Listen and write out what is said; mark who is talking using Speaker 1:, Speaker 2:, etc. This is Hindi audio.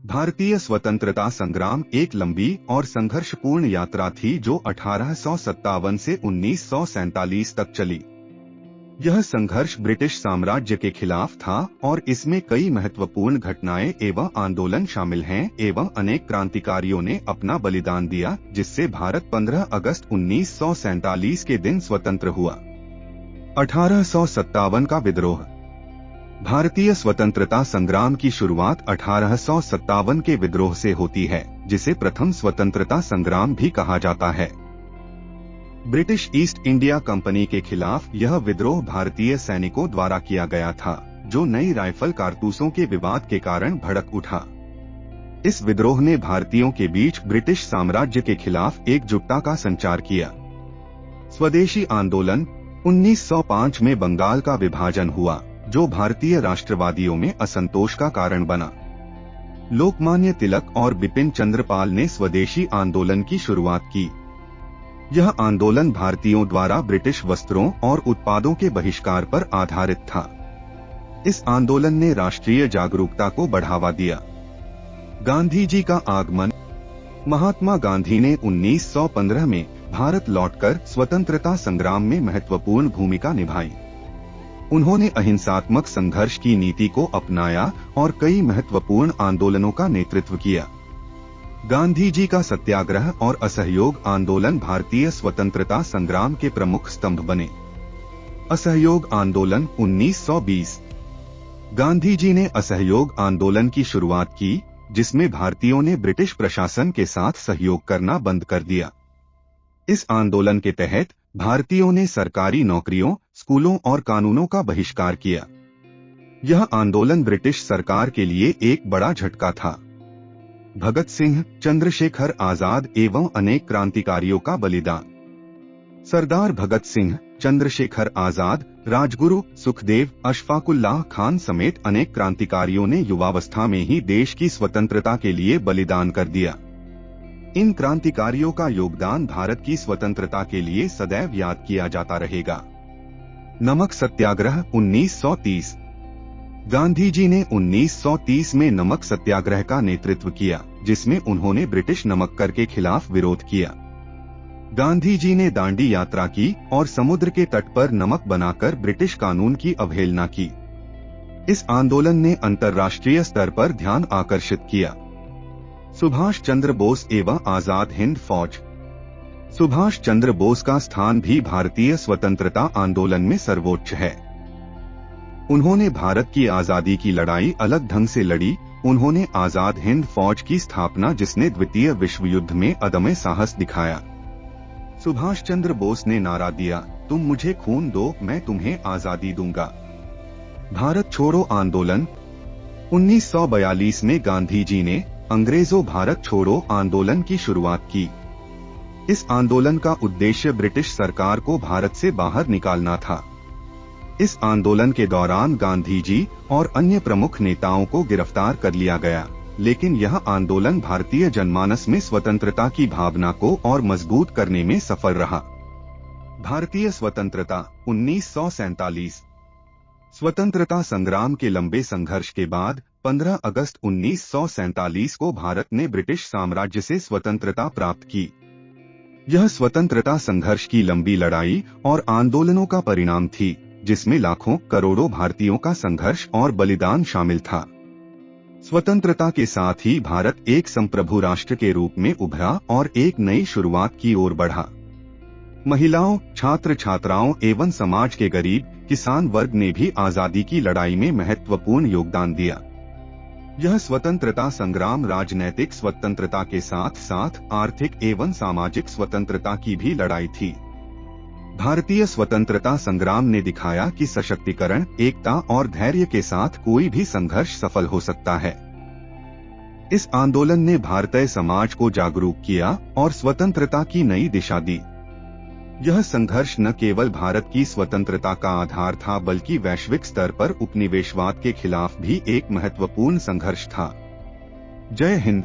Speaker 1: भारतीय स्वतंत्रता संग्राम एक लंबी और संघर्षपूर्ण यात्रा थी जो 1857 से 1947 तक चली। यह संघर्ष ब्रिटिश साम्राज्य के खिलाफ था और इसमें कई महत्वपूर्ण घटनाएं एवं आंदोलन शामिल हैं एवं अनेक क्रांतिकारियों ने अपना बलिदान दिया, जिससे भारत 15 अगस्त 1947 के दिन स्वतंत्र हुआ। 1857 का विद्रोह। भारतीय स्वतंत्रता संग्राम की शुरुआत 1857 के विद्रोह से होती है, जिसे प्रथम स्वतंत्रता संग्राम भी कहा जाता है। ब्रिटिश ईस्ट इंडिया कंपनी के खिलाफ यह विद्रोह भारतीय सैनिकों द्वारा किया गया था, जो नई राइफल कारतूसों के विवाद के कारण भड़क उठा। इस विद्रोह ने भारतीयों के बीच ब्रिटिश साम्राज्य के खिलाफ एकजुटता का संचार किया। स्वदेशी आंदोलन। 1905 में बंगाल का विभाजन हुआ, जो भारतीय राष्ट्रवादियों में असंतोष का कारण बना। लोकमान्य तिलक और बिपिन चंद्र पाल ने स्वदेशी आंदोलन की शुरुआत की। यह आंदोलन भारतीयों द्वारा ब्रिटिश वस्त्रों और उत्पादों के बहिष्कार पर आधारित था। इस आंदोलन ने राष्ट्रीय जागरूकता को बढ़ावा दिया। गांधी जी का आगमन। महात्मा गांधी ने 1915 में भारत लौटकर स्वतंत्रता संग्राम में महत्वपूर्ण भूमिका निभाई। उन्होंने अहिंसात्मक संघर्ष की नीति को अपनाया और कई महत्वपूर्ण आंदोलनों का नेतृत्व किया। गांधी जी का सत्याग्रह और असहयोग आंदोलन भारतीय स्वतंत्रता संग्राम के प्रमुख स्तंभ बने। असहयोग आंदोलन 1920। गांधी जी ने असहयोग आंदोलन की शुरुआत की, जिसमें भारतीयों ने ब्रिटिश प्रशासन के साथ सहयोग करना बंद कर दिया। इस आंदोलन के तहत भारतीयों ने सरकारी नौकरियों, स्कूलों और कानूनों का बहिष्कार किया। यह आंदोलन ब्रिटिश सरकार के लिए एक बड़ा झटका था। भगत सिंह, चंद्रशेखर आजाद एवं अनेक क्रांतिकारियों का बलिदान। सरदार भगत सिंह, चंद्रशेखर आजाद, राजगुरु, सुखदेव, अशफाकुल्लाह खान समेत अनेक क्रांतिकारियों ने युवावस्था में ही देश की स्वतंत्रता के लिए बलिदान कर दिया। इन क्रांतिकारियों का योगदान भारत की स्वतंत्रता के लिए सदैव याद किया जाता रहेगा। नमक सत्याग्रह 1930। गांधी जी ने 1930 में नमक सत्याग्रह का नेतृत्व किया, जिसमें उन्होंने ब्रिटिश नमक कर के खिलाफ विरोध किया। गांधी जी ने दांडी यात्रा की और समुद्र के तट पर नमक बनाकर ब्रिटिश कानून की अवहेलना की। इस आंदोलन ने अंतर्राष्ट्रीय स्तर पर ध्यान आकर्षित किया। सुभाष चंद्र बोस एवं आजाद हिंद फौज। सुभाष चंद्र बोस का स्थान भी भारतीय स्वतंत्रता आंदोलन में सर्वोच्च है। उन्होंने भारत की आजादी की लड़ाई अलग ढंग से लड़ी। उन्होंने आजाद हिंद फौज की स्थापना, जिसने द्वितीय विश्व युद्ध में अदम्य साहस दिखाया। सुभाष चंद्र बोस ने नारा दिया, तुम मुझे खून दो, मैं तुम्हें आजादी दूंगा। भारत छोड़ो आंदोलन। 1942 में गांधी जी ने अंग्रेजों भारत छोड़ो आंदोलन की शुरुआत की। इस आंदोलन का उद्देश्य ब्रिटिश सरकार को भारत से बाहर निकालना था। इस आंदोलन के दौरान गांधी जी और अन्य प्रमुख नेताओं को गिरफ्तार कर लिया गया, लेकिन यह आंदोलन भारतीय जनमानस में स्वतंत्रता की भावना को और मजबूत करने में सफल रहा। भारतीय स्वतंत्रता 1947। स्वतंत्रता संग्राम के लंबे संघर्ष के बाद 15 अगस्त 1947 को भारत ने ब्रिटिश साम्राज्य से स्वतंत्रता प्राप्त की। यह स्वतंत्रता संघर्ष की लंबी लड़ाई और आंदोलनों का परिणाम थी, जिसमें लाखों करोड़ों भारतीयों का संघर्ष और बलिदान शामिल था। स्वतंत्रता के साथ ही भारत एक संप्रभु राष्ट्र के रूप में उभरा और एक नई शुरुआत की ओर बढ़ा। महिलाओं, छात्र छात्राओं एवं समाज के गरीब किसान वर्ग ने भी आजादी की लड़ाई में महत्वपूर्ण योगदान दिया। यह स्वतंत्रता संग्राम राजनैतिक स्वतंत्रता के साथ साथ आर्थिक एवं सामाजिक स्वतंत्रता की भी लड़ाई थी। भारतीय स्वतंत्रता संग्राम ने दिखाया कि सशक्तिकरण, एकता और धैर्य के साथ कोई भी संघर्ष सफल हो सकता है। इस आंदोलन ने भारतीय समाज को जागरूक किया और स्वतंत्रता की नई दिशा दी। यह संघर्ष न केवल भारत की स्वतंत्रता का आधार था, बल्कि वैश्विक स्तर पर उपनिवेशवाद के खिलाफ भी एक महत्वपूर्ण संघर्ष था। जय हिंद।